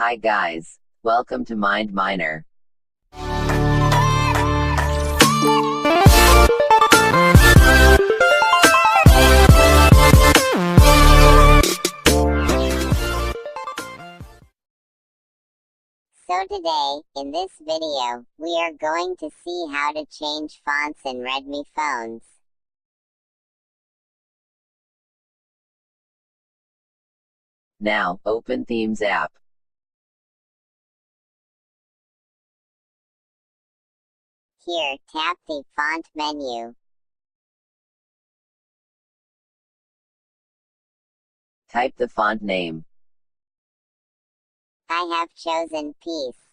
Hi guys, welcome to MindMiner. So today, in this video, we are going to see how to change fonts in RedMi phones. Now, open Themes app. Here, tap the Font menu. Type the font name. I have chosen Peace.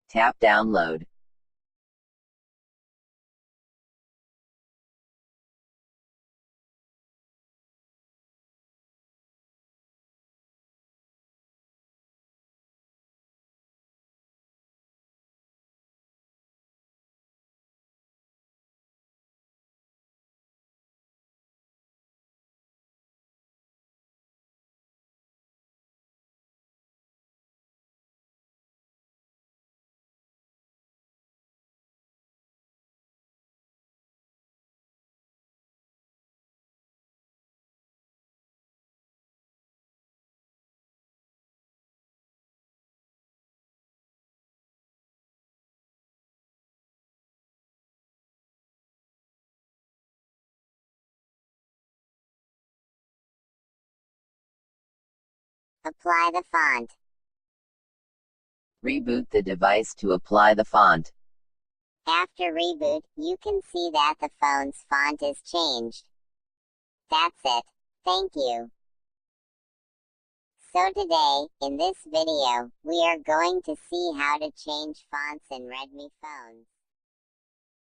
Tap Download. Apply the font. Reboot the device to apply the font. After reboot, you can see that the phone's font is changed. That's it. Thank you. So today, in this video, we are going to see how to change fonts in RedMi phones.